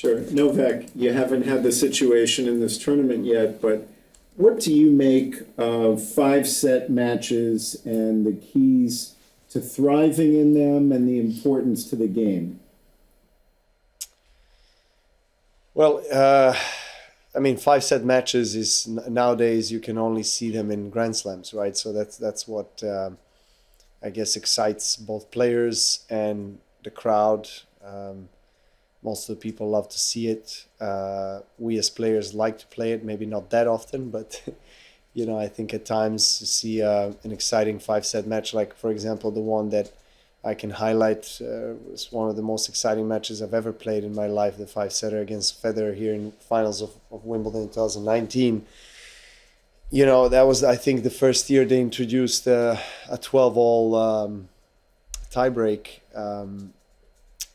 Sure. Novak, you haven't had the situation in this tournament yet, but what do you make of five-set matches and the keys to thriving in them and the importance to the game? Well, I mean, five-set matches is nowadays you can only see them in Grand Slams, right? So that's what I guess excites both players and the crowd. Most of the people love to see it. We as players like to play it, maybe not that often, but you know, I think at times to see an exciting five-set match, like for example the one that I can highlight was one of the most exciting matches I've ever played in my life, the five-setter against Federer here in finals of Wimbledon in 2019. You know, that was, I think, the first year they introduced a 12-all tiebreak,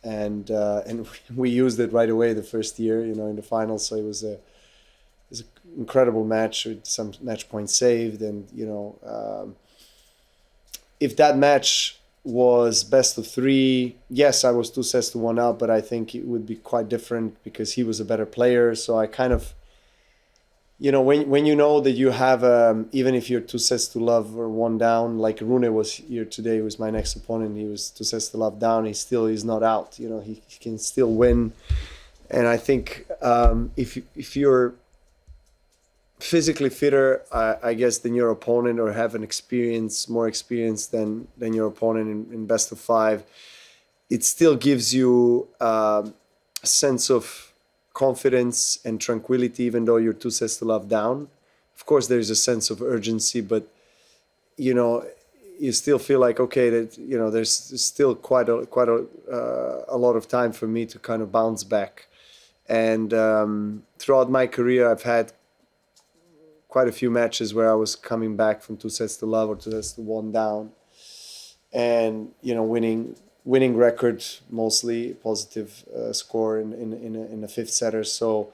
and we used it right away the first year, you know, in the finals. So it was an incredible match with some match points saved, and you know, if that match was best of three, yes, I was 2-1 up, but I think it would be quite different because he was a better player. So I kind of, you know, when you know that you have, even if you're 2-love or one down, like Rune was here today, was my next opponent, he was 2-love down, he still is not out, you know, he can still win. And I think if you're physically fitter, I guess, than your opponent, or have more experience than your opponent in best of five, it still gives you a sense of confidence and tranquility, even though you're 2-love down. Of course, there's a sense of urgency, but you know, you still feel like, okay, that, you know, there's still quite a lot of time for me to kind of bounce back. And throughout my career, I've had quite a few matches where I was coming back from 2-love or 2-1 down, and you know, winning record, mostly positive score in a fifth setter. So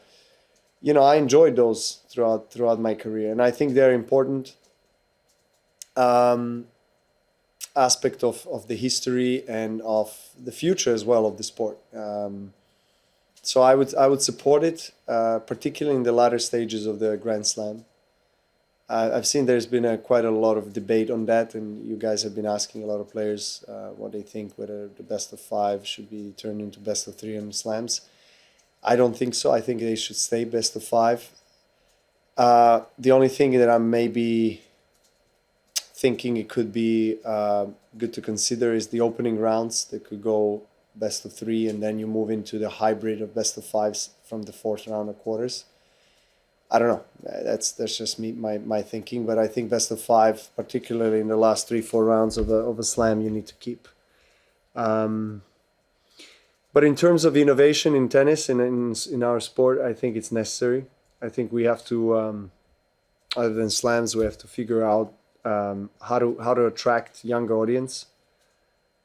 you know, I enjoyed those throughout my career, and I think they're important aspect of the history and of the future as well of the sport. So I would support it, particularly in the latter stages of the Grand Slam. I've seen there's been quite a lot of debate on that, and you guys have been asking a lot of players what they think, whether the best of five should be turned into best of three on slams. I don't think so. I think they should stay best of five. The only thing that I'm maybe thinking it could be good to consider is the opening rounds that could go best of three, and then you move into the hybrid of best of fives from the fourth round of quarters. I don't know. That's just me, my thinking. But I think best of five, particularly in the last 3-4 rounds of a slam, you need to keep. But in terms of innovation in tennis and in our sport, I think it's necessary. I think we have to, other than slams, we have to figure out how to attract younger audience.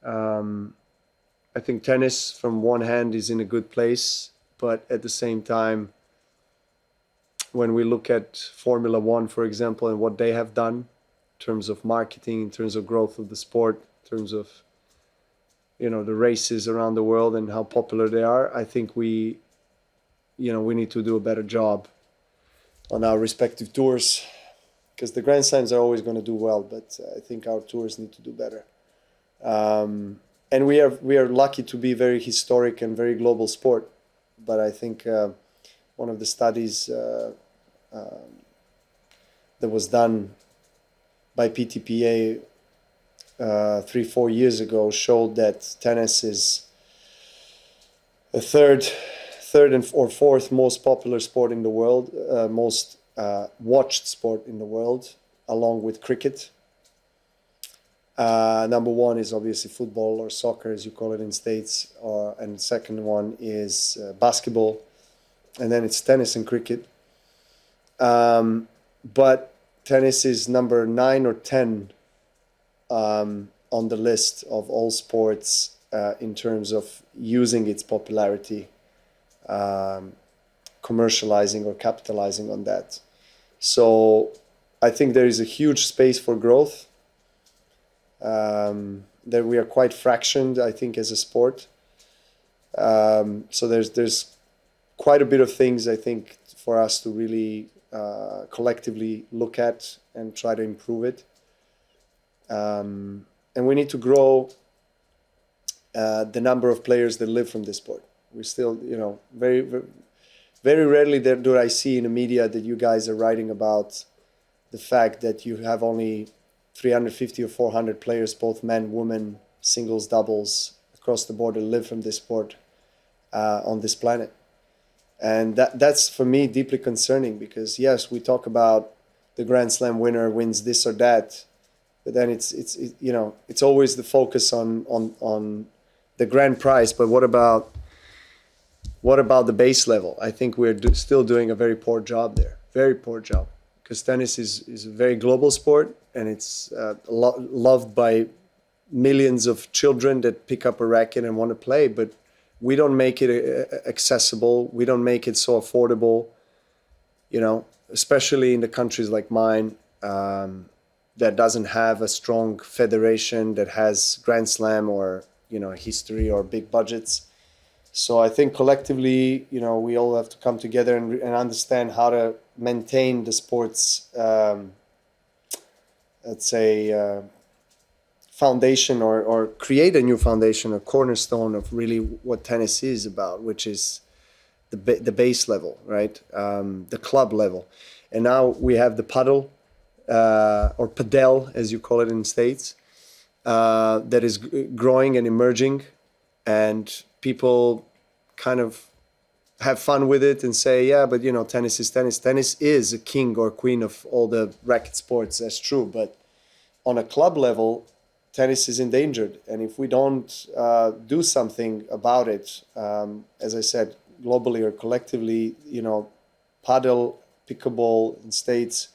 I think tennis, from one hand, is in a good place, but at the same time, when we look at Formula One, for example, and what they have done in terms of marketing, in terms of growth of the sport, in terms of, you know, the races around the world and how popular they are, I think we need to do a better job on our respective tours, because the Grand Slams are always going to do well, but I think our tours need to do better. And we are lucky to be very historic and very global sport, but I think one of the studies that was done by PTPA 3-4 years ago showed that tennis is the third or fourth most popular sport in the world, most watched sport in the world, along with cricket. Number one is obviously football, or soccer as you call it in States, and the second one is basketball, and then it's tennis and cricket. But tennis is number 9 or 10 on the list of all sports in terms of using its popularity, commercializing or capitalizing on that. So I think there is a huge space for growth. That we are quite fractioned, I think, as a sport. So there's quite a bit of things, I think, for us to really collectively look at and try to improve it. And we need to grow the number of players that live from this sport. We're still, very, very rarely do I see in the media that you guys are writing about the fact that you have only 350 or 400 players, both men, women, singles, doubles, across the board that live from this sport on this planet. And that's for me deeply concerning, because yes, we talk about the Grand Slam winner wins this or that, but then it's always the focus on the grand prize. But what about the base level? I think we're still doing a very poor job there, very poor job, because tennis is a very global sport, and it's loved by millions of children that pick up a racket and want to play, but we don't make it accessible. We don't make it so affordable, especially in the countries like mine, that doesn't have a strong federation that has Grand Slam or, history or big budgets. So I think collectively, we all have to come together and understand how to maintain the sport's, let's say, foundation, or create a new foundation, a cornerstone of really what tennis is about, which is the base level, right? The club level. And now we have the padel, or padel, as you call it in the States, that is growing and emerging, and people kind of have fun with it and say, yeah, but tennis is tennis. Tennis is a king or queen of all the racket sports. That's true. But on a club level, tennis is endangered. And if we don't do something about it, as I said, globally or collectively, padel, pickleball in States,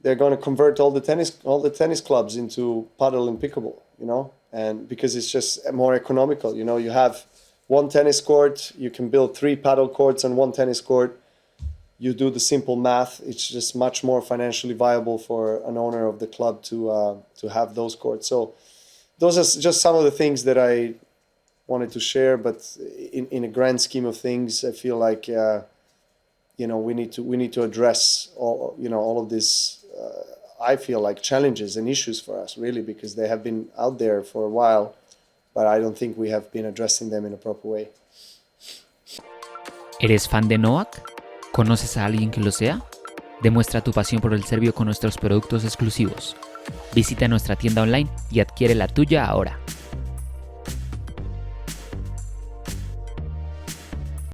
they're going to convert all the tennis clubs into padel and pickleball, and because it's just more economical. You have one tennis court, you can build 3 padel courts on one tennis court. You do the simple math. It's just much more financially viable for an owner of the club to have those courts. So those are just some of the things that I wanted to share. But in a grand scheme of things, I feel like we need to address all of these. I feel like challenges and issues for us, really, because they have been out there for a while, but I don't think we have been addressing them in a proper way. ¿Eres fan de Novak? ¿Conoces a alguien que lo sea? Demuestra tu pasión por el serbio con nuestros productos exclusivos. Visita nuestra tienda online y adquiere la tuya ahora.